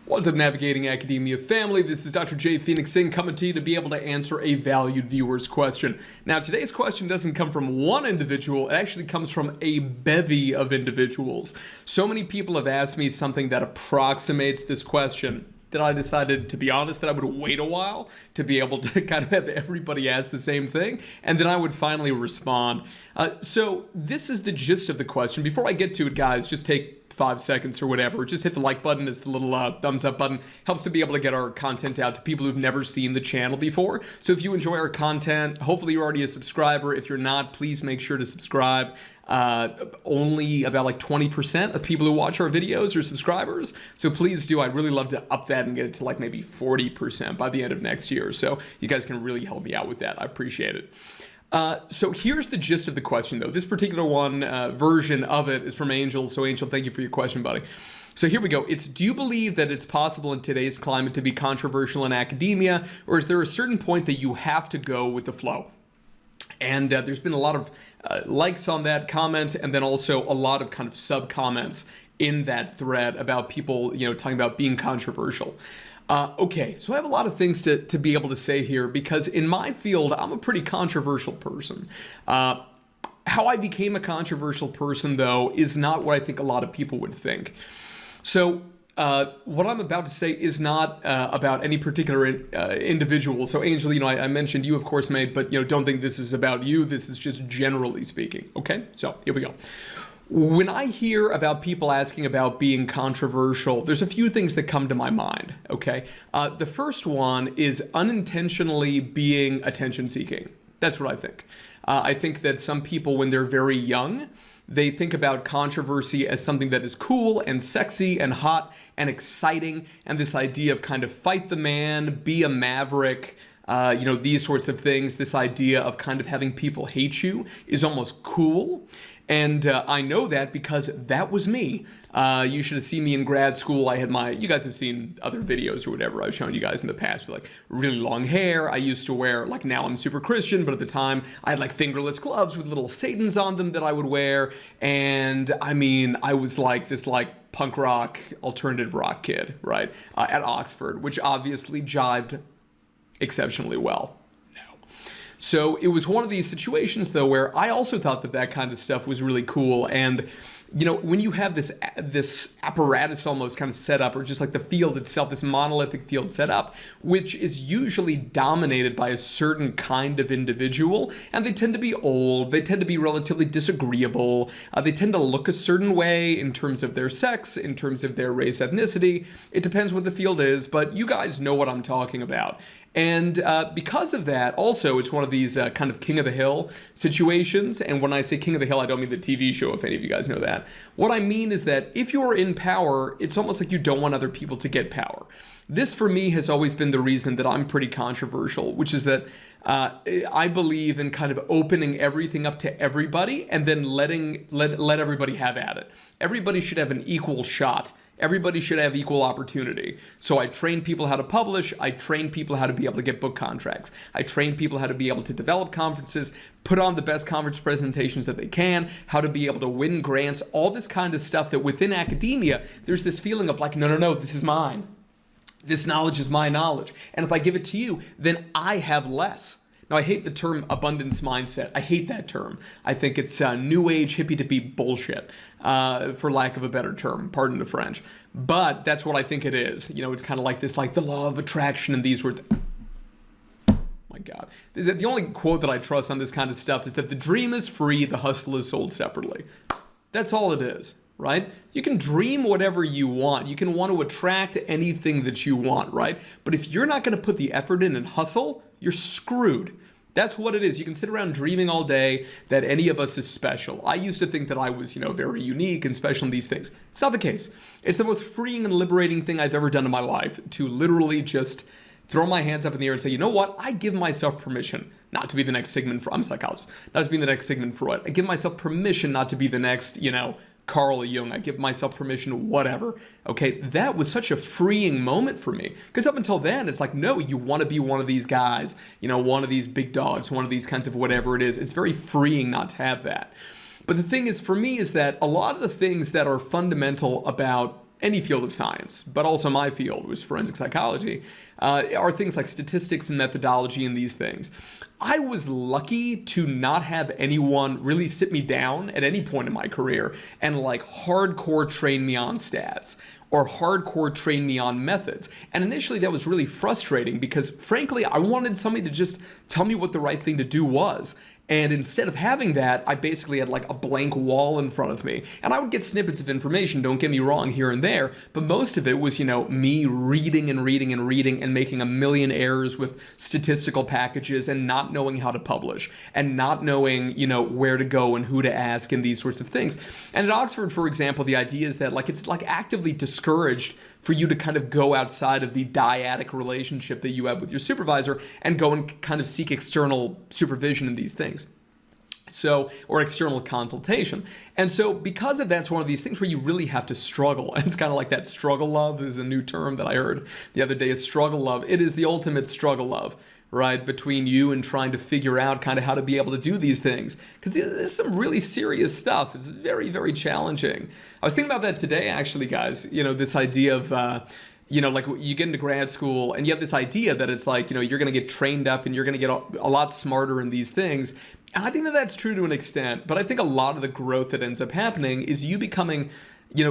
What's up, Navigating Academia family? This is Dr. J. Phoenix Singh coming to you to be able to answer a valued viewer's question. Now, today's question doesn't come from one individual, it actually comes from a bevy of individuals. So many people have asked me something that approximates this question that I decided, to be honest, that I would wait a while to be able to kind of have everybody ask the same thing, and then I would finally respond. So this is the gist of the question. Before I get to it, guys, just take 5 seconds or whatever. Just hit the like button. It's the little thumbs up button. Helps to be able to get our content out to people who've never seen the channel before. So if you enjoy our content, hopefully you're already a subscriber. If you're not, please make sure to subscribe. Only about like 20% of people who watch our videos are subscribers. So please do. I'd really love to up that and get it to like maybe 40% by the end of next year. So you guys can really help me out with that. I appreciate it. So here's the gist of the question, though. This particular one version of it is from Angel. So Angel, thank you for your question, buddy. So here we go. It's, do you believe that it's possible in today's climate to be controversial in academia, or is there a certain point that you have to go with the flow? And there's been a lot of likes on that comment, and then also a lot of kind of sub-comments in that thread about people, talking about being controversial. Okay, so I have a lot of things to be able to say here, because in my field, I'm a pretty controversial person. How I became a controversial person, though, is not what I think a lot of people would think. So what I'm about to say is not about any particular individual. So Angel, I mentioned you, of course, mate, but don't think this is about you. This is just generally speaking. Okay, so here we go. When I hear about people asking about being controversial, there's a few things that come to my mind, okay? The first one is unintentionally being attention-seeking. That's what I think. I think that some people, when they're very young, they think about controversy as something that is cool and sexy and hot and exciting, and this idea of kind of fight the man, be a maverick, these sorts of things. This idea of kind of having people hate you is almost cool. And I know that because that was me. You should have seen me in grad school. I had you guys have seen other videos or whatever I've shown you guys in the past with like really long hair. I used to wear, like now I'm super Christian, but at the time I had like fingerless gloves with little satans on them that I would wear. And I mean, I was like this like punk rock, alternative rock kid, right? At Oxford, which obviously jived exceptionally well. So it was one of these situations, though, where I also thought that that kind of stuff was really cool. And, when you have this apparatus almost kind of set up, or just like the field itself, this monolithic field set up, which is usually dominated by a certain kind of individual, and they tend to be old, they tend to be relatively disagreeable, they tend to look a certain way in terms of their sex, in terms of their race, ethnicity. It depends what the field is, but you guys know what I'm talking about. And because of that, also, it's one of these kind of King of the Hill situations. And when I say King of the Hill, I don't mean the TV show, if any of you guys know that. What I mean is that if you're in power, it's almost like you don't want other people to get power. This, for me, has always been the reason that I'm pretty controversial, which is that I believe in kind of opening everything up to everybody and then let everybody have at it. Everybody should have an equal shot. Everybody should have equal opportunity. So I train people how to publish. I train people how to be able to get book contracts. I train people how to be able to develop conferences, put on the best conference presentations that they can, how to be able to win grants, all this kind of stuff that within academia, there's this feeling of like, no, this is mine. This knowledge is my knowledge. And if I give it to you, then I have less. Now, I hate the term abundance mindset. I hate that term. I think it's new age hippy-dippy bullshit, for lack of a better term. Pardon the French. But that's what I think it is. It's kind of like this, like the law of attraction and these words. My God. The only quote that I trust on this kind of stuff is that the dream is free, the hustle is sold separately. That's all it is, right? You can dream whatever you want. You can want to attract anything that you want, right? But if you're not going to put the effort in and hustle, you're screwed. That's what it is. You can sit around dreaming all day that any of us is special. I used to think that I was, very unique and special in these things. It's not the case. It's the most freeing and liberating thing I've ever done in my life, to literally just throw my hands up in the air and say, you know what? I give myself permission not to be the next Sigmund Freud. I'm a psychologist. Not to be the next Sigmund Freud. I give myself permission not to be the next, Carl Jung. I give myself permission, whatever. Okay, that was such a freeing moment for me. Because up until then, it's like, no, you want to be one of these guys, one of these big dogs, one of these kinds of whatever it is. It's very freeing not to have that. But the thing is, for me, is that a lot of the things that are fundamental about any field of science, but also my field, which is forensic psychology, are things like statistics and methodology and these things. I was lucky to not have anyone really sit me down at any point in my career and like hardcore train me on stats or hardcore train me on methods. And initially that was really frustrating because frankly, I wanted somebody to just tell me what the right thing to do was. And instead of having that, I basically had like a blank wall in front of me. And I would get snippets of information, don't get me wrong, here and there. But most of it was, me reading and making a million errors with statistical packages and not knowing how to publish and not knowing, where to go and who to ask and these sorts of things. And at Oxford, for example, the idea is that it's actively discouraged for you to kind of go outside of the dyadic relationship that you have with your supervisor and go and kind of seek external supervision in these things. Or external consultation. And so because of that, it's one of these things where you really have to struggle. And it's kind of like that struggle love is a new term that I heard the other day, is struggle love. It is the ultimate struggle love, right, between you and trying to figure out kind of how to be able to do these things. Because this is some really serious stuff. It's very, very challenging. I was thinking about that today, actually, guys. This idea of, you get into grad school and you have this idea that it's like, you're going to get trained up and you're going to get a lot smarter in these things. And I think that that's true to an extent. But I think a lot of the growth that ends up happening is you becoming,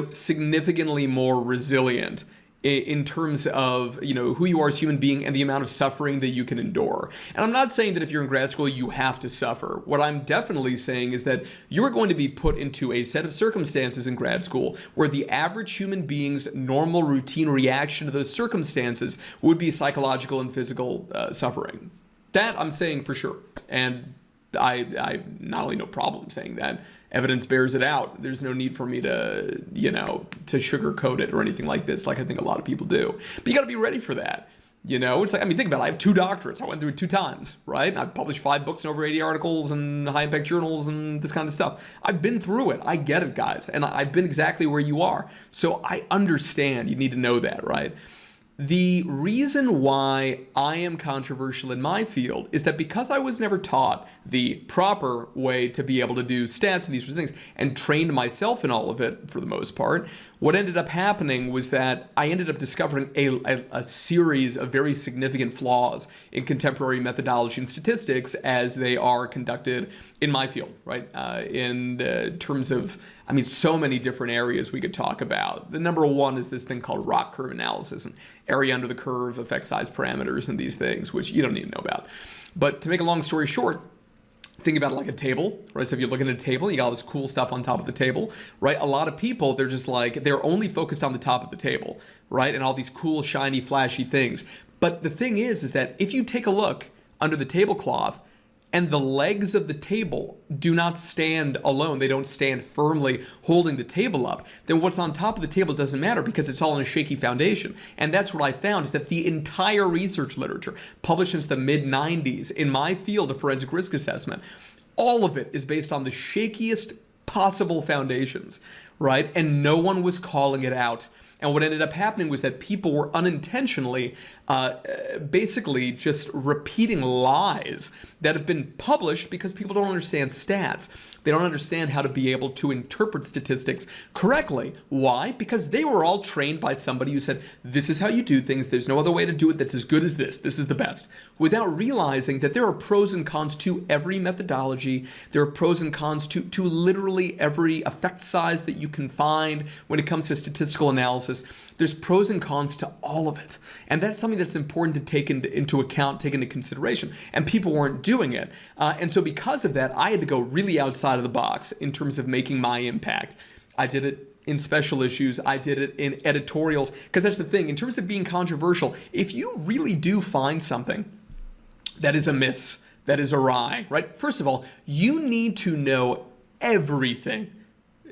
significantly more resilient in terms of, who you are as a human being and the amount of suffering that you can endure. And I'm not saying that if you're in grad school, you have to suffer. What I'm definitely saying is that you are going to be put into a set of circumstances in grad school where the average human being's normal routine reaction to those circumstances would be psychological and physical suffering. That I'm saying for sure. And I not only no problem saying that, evidence bears it out. There's no need for me to, to sugarcoat it or anything like this, like I think a lot of people do. But you got to be ready for that. It's like, think about it. I have 2 doctorates. I went through it 2 times, right? I've published 5 books and over 80 articles and high-impact journals and this kind of stuff. I've been through it. I get it, guys. And I've been exactly where you are. So I understand. You need to know that, right? The reason why I am controversial in my field is that because I was never taught the proper way to be able to do stats and these sorts of things and trained myself in all of it for the most part, what ended up happening was that I ended up discovering a series of very significant flaws in contemporary methodology and statistics as they are conducted in my field, right? In terms of, so many different areas we could talk about. The number one is this thing called ROC curve analysis and area under the curve, effect size parameters, and these things, which you don't need to know about. But to make a long story short, think about it like a table, right? So if you're looking at a table, you got all this cool stuff on top of the table, right? A lot of people, they're only focused on the top of the table, right? And all these cool, shiny, flashy things. But the thing is that if you take a look under the tablecloth, and the legs of the table do not stand alone, they don't stand firmly holding the table up, then what's on top of the table doesn't matter because it's all on a shaky foundation. And that's what I found, is that the entire research literature published since the mid-90s in my field of forensic risk assessment, all of it is based on the shakiest possible foundations, right? And no one was calling it out. And what ended up happening was that people were unintentionally basically just repeating lies that have been published because people don't understand stats. They don't understand how to be able to interpret statistics correctly. Why? Because they were all trained by somebody who said, this is how you do things. There's no other way to do it that's as good as this. This is the best. Without realizing that there are pros and cons to every methodology. There are pros and cons to literally every effect size that you can find when it comes to statistical analysis. There's pros and cons to all of it. And that's something that's important to take into account, take into consideration. And people weren't doing it. And so because of that, I had to go really outside of the box in terms of making my impact. I did it in special issues. I did it in editorials. Because that's the thing. In terms of being controversial, if you really do find something that is amiss, that is awry, right? First of all, you need to know everything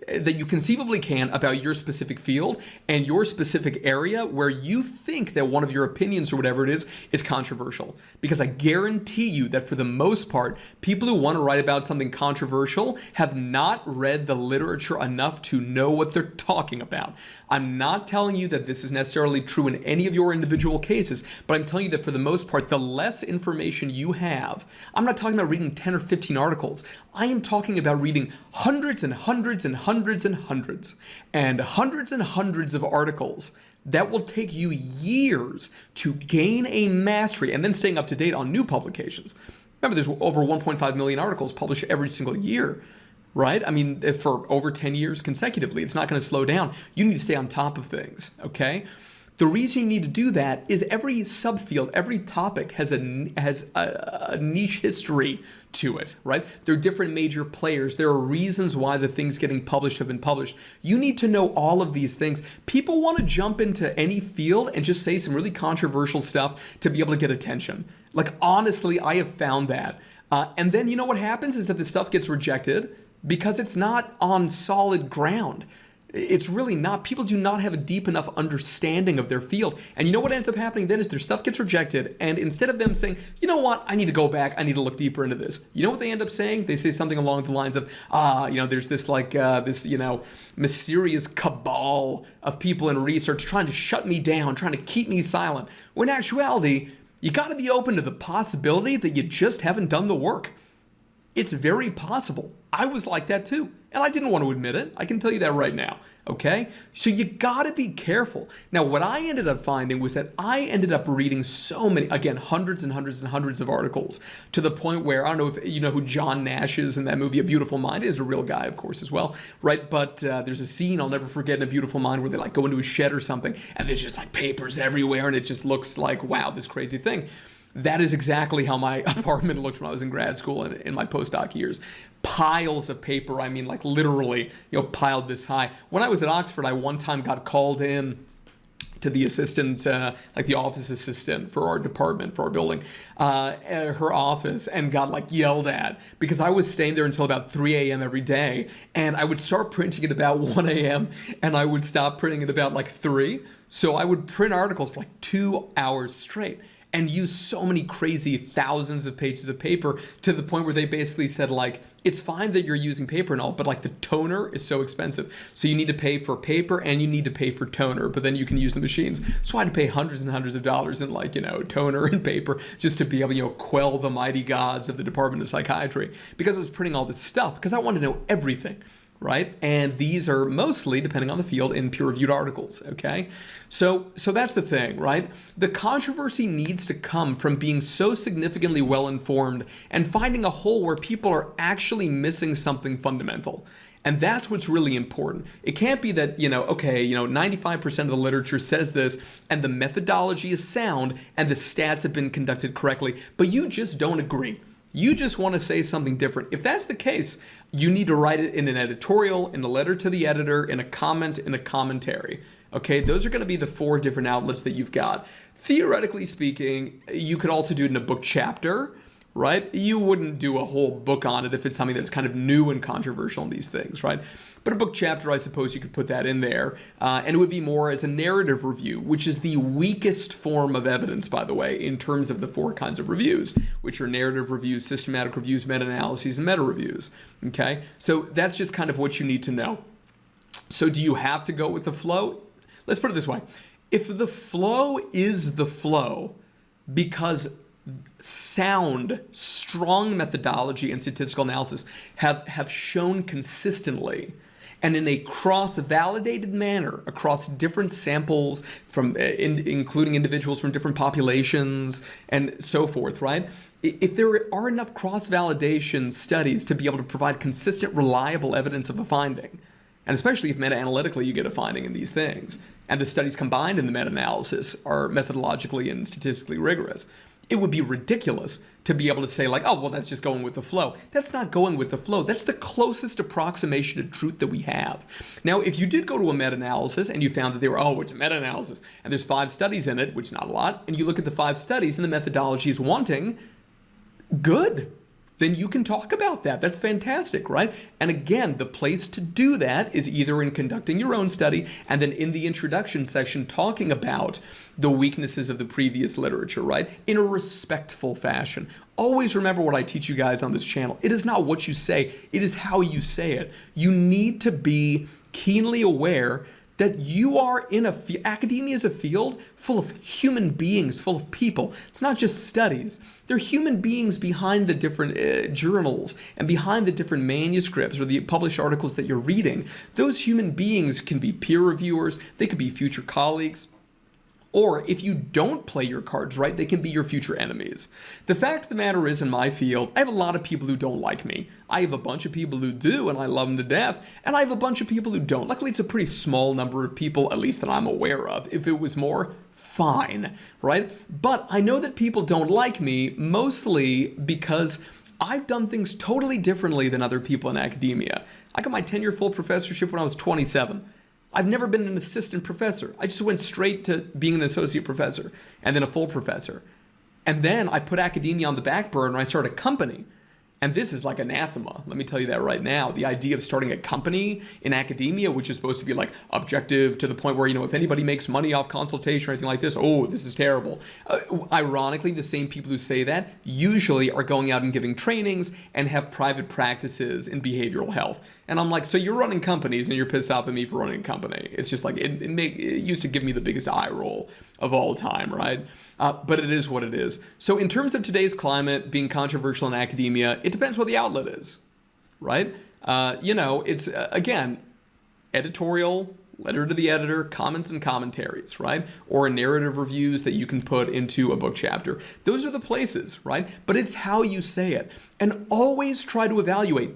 that you conceivably can about your specific field and your specific area where you think that one of your opinions or whatever it is controversial. Because I guarantee you that for the most part, people who want to write about something controversial have not read the literature enough to know what they're talking about. I'm not telling you that this is necessarily true in any of your individual cases, but I'm telling you that for the most part, the less information you have, I'm not talking about reading 10 or 15 articles. I am talking about reading hundreds and hundreds and hundreds hundreds and hundreds of articles that will take you years to gain a mastery and then staying up to date on new publications. Remember, there's over 1.5 million articles published every single year, right? I mean, for over 10 years consecutively, it's not going to slow down. You need to stay on top of things, okay? The reason you need to do that is every subfield, every topic has a niche history to it, right? There are different major players. There are reasons why the things getting published have been published. You need to know all of these things. People want to jump into any field and just say some really controversial stuff to be able to get attention. Like, honestly, I have found that. And then you know what happens is that the stuff gets rejected because it's not on solid ground. It's really not. People do not have a deep enough understanding of their field. And you know what ends up happening then is their stuff gets rejected. And instead of them saying, you know what, I need to go back, I need to look deeper into this. You know what they end up saying? They say something along the lines of, there's this mysterious cabal of people in research trying to shut me down, trying to keep me silent. When in actuality, you got to be open to the possibility that you just haven't done the work. It's very possible. I was like that too. And I didn't want to admit it. I can tell you that right now. Okay? So you got to be careful. Now, what I ended up finding was that I ended up reading so many, again, hundreds of articles to the point where, I don't know if you know who John Nash is in that movie, A Beautiful Mind. Is a real guy, of course, as well, right? But there's a scene I'll never forget in A Beautiful Mind where they like go into a shed or something and there's just like papers everywhere and it just looks like, wow, this crazy thing. That is exactly how my apartment looked when I was in grad school and in my postdoc years. Piles of paper, I mean, like literally, piled this high. When I was at Oxford, I one time got called in to the assistant, like the office assistant for our department, for our building, her office, and got like yelled at because I was staying there until about 3 a.m. every day. And I would start printing at about 1 a.m. and I would stop printing at about like 3. So I would print articles for like 2 hours straight and use so many crazy thousands of pages of paper to the point where they basically said, like, it's fine that you're using paper and all, but like the toner is so expensive. So you need to pay for paper and you need to pay for toner, but then you can use the machines. So I had to pay hundreds and hundreds of dollars in toner and paper just to be able to, quell the mighty gods of the Department of Psychiatry because I was printing all this stuff because I wanted to know everything. Right? And these are mostly, depending on the field, in peer-reviewed articles, okay? So that's the thing, right? The controversy needs to come from being so significantly well-informed and finding a hole where people are actually missing something fundamental. And that's what's really important. It can't be that, 95% of the literature says this and the methodology is sound and the stats have been conducted correctly, but you just don't agree. You just want to say something different. If that's the case, you need to write it in an editorial, in a letter to the editor, in a comment, in a commentary. Okay, those are going to be the 4 different outlets that you've got. Theoretically speaking, you could also do it in a book chapter, right? You wouldn't do a whole book on it if it's something that's kind of new and controversial in these things, right? But a book chapter, I suppose you could put that in there. And it would be more as a narrative review, which is the weakest form of evidence, by the way, in terms of the 4 kinds of reviews, which are narrative reviews, systematic reviews, meta-analyses, and meta-reviews. Okay? So that's just kind of what you need to know. So do you have to go with the flow? Let's put it this way. If the flow is the flow because sound, strong methodology and statistical analysis have shown consistently and in a cross-validated manner across different samples from including individuals from different populations and so forth, right? If there are enough cross-validation studies to be able to provide consistent, reliable evidence of a finding, and especially if meta-analytically you get a finding in these things, and the studies combined in the meta-analysis are methodologically and statistically rigorous, it would be ridiculous to be able to say like, oh, well, that's just going with the flow. That's not going with the flow. That's the closest approximation to truth that we have. Now, if you did go to a meta-analysis and you found that they were, it's a meta-analysis, and there's 5 studies in it, which is not a lot, and you look at the 5 studies and the methodology is wanting, good. Then you can talk about that. That's fantastic, right? And again, the place to do that is either in conducting your own study and then in the introduction section talking about the weaknesses of the previous literature, right? In a respectful fashion. Always remember what I teach you guys on this channel. It is not what you say, it is how you say it. You need to be keenly aware that you are in academia is a field full of human beings, full of people. It's not just studies. They're human beings behind the different journals and behind the different manuscripts or the published articles that you're reading. Those human beings can be peer reviewers, they could be future colleagues, or if you don't play your cards right, they can be your future enemies. The fact of the matter is, in my field, I have a lot of people who don't like me. I have a bunch of people who do, and I love them to death, and I have a bunch of people who don't. Luckily, it's a pretty small number of people, at least that I'm aware of. If it was more, fine, right? But I know that people don't like me, mostly because I've done things totally differently than other people in academia. I got my tenure full professorship when I was 27. I've never been an assistant professor. I just went straight to being an associate professor and then a full professor. And then I put academia on the back burner and I started a company. And this is like anathema. Let me tell you that right now. The idea of starting a company in academia, which is supposed to be like objective to the point where, if anybody makes money off consultation or anything like this, oh, this is terrible. Ironically, the same people who say that usually are going out and giving trainings and have private practices in behavioral health. And I'm like, so you're running companies and you're pissed off at me for running a company. It's just like, it used to give me the biggest eye roll of all time, right? But it is what it is. So in terms of today's climate being controversial in academia, it depends what the outlet is, right? It's, again, editorial, letter to the editor, comments and commentaries, right? Or narrative reviews that you can put into a book chapter. Those are the places, right? But it's how you say it. And always try to evaluate.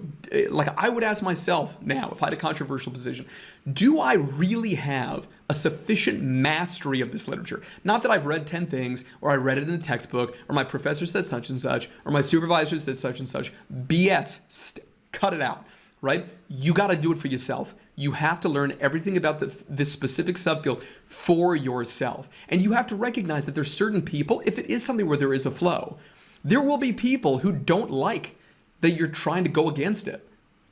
Like I would ask myself now, if I had a controversial position, do I really have a sufficient mastery of this literature? Not that I've read 10 things, or I read it in a textbook, or my professor said such and such, or my supervisor said such and such. BS. Cut it out, right? You got to do it for yourself. You have to learn everything about this specific subfield for yourself. And you have to recognize that there's certain people, if it is something where there is a flow, there will be people who don't like that you're trying to go against it.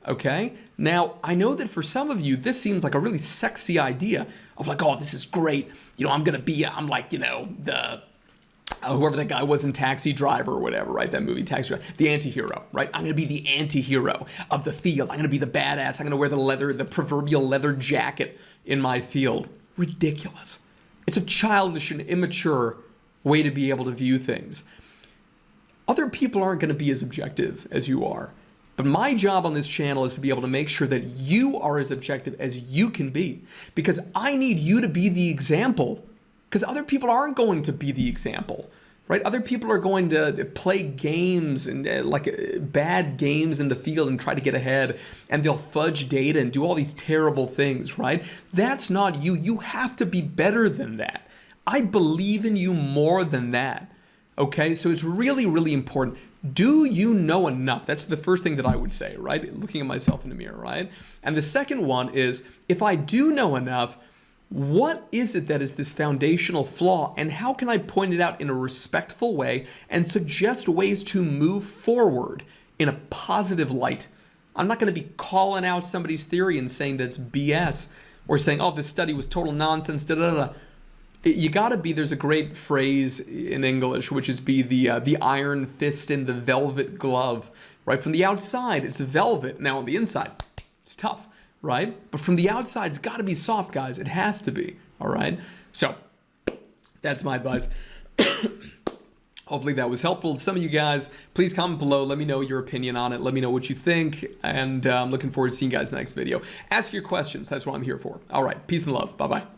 Okay? Now, I know that for some of you, this seems like a really sexy idea of like, oh, this is great. I'm going to be, I'm like, the whoever that guy was in Taxi Driver or whatever, right? That movie, Taxi Driver, the anti-hero, right? I'm going to be the anti-hero of the field. I'm going to be the badass. I'm going to wear the proverbial leather jacket in my field. Ridiculous. It's a childish and immature way to be able to view things. Other people aren't going to be as objective as you are. But my job on this channel is to be able to make sure that you are as objective as you can be. Because I need you to be the example. Because other people aren't going to be the example, right? Other people are going to play games and bad games in the field and try to get ahead, and they'll fudge data and do all these terrible things, right? That's not you. You have to be better than that. I believe in you more than that, okay? So it's really, really important. Do you know enough? That's the first thing that I would say, right? Looking at myself in the mirror, right? And the second one is, if I do know enough, what is it that is this foundational flaw, and how can I point it out in a respectful way and suggest ways to move forward in a positive light? I'm not going to be calling out somebody's theory and saying that it's BS or saying, oh, this study was total nonsense, da da da. You got to be, there's a great phrase in English, which is be the iron fist in the velvet glove, right? From the outside, it's velvet. Now on the inside, it's tough. Right? But from the outside, it's got to be soft, guys. It has to be. All right? So that's my advice. Hopefully that was helpful to some of you guys. Please comment below. Let me know your opinion on it. Let me know what you think. And I'm looking forward to seeing you guys in the next video. Ask your questions. That's what I'm here for. All right. Peace and love. Bye-bye.